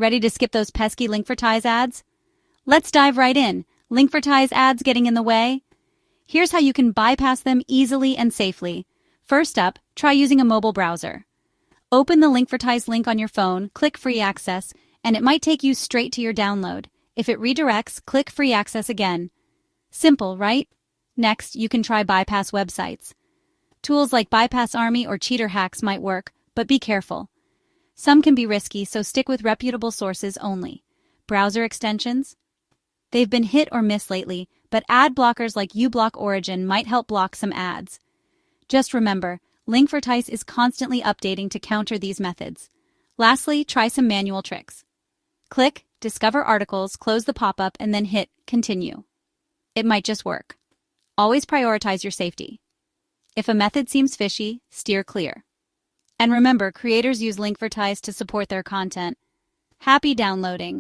Ready to skip those pesky Linkvertise ads? Let's dive right in. Linkvertise ads getting in the way? Here's how you can bypass them easily and safely. First up, try using a mobile browser. Open the Linkvertise link on your phone, click Free Access, and it might take you straight to your download. If it redirects, click Free Access again. Simple, right? Next, you can try bypass websites. Tools like Bypass Army or Cheater Hacks might work, but be careful. Some can be risky, so stick with reputable sources only. Browser extensions? They've been hit or miss lately, but ad blockers like uBlock Origin might help block some ads. Just remember, Linkvertise is constantly updating to counter these methods. Lastly, try some manual tricks. Click Discover Articles, close the pop-up, and then hit Continue. It might just work. Always prioritize your safety. If a method seems fishy, steer clear. And remember, creators use Linkvertise to support their content. Happy downloading!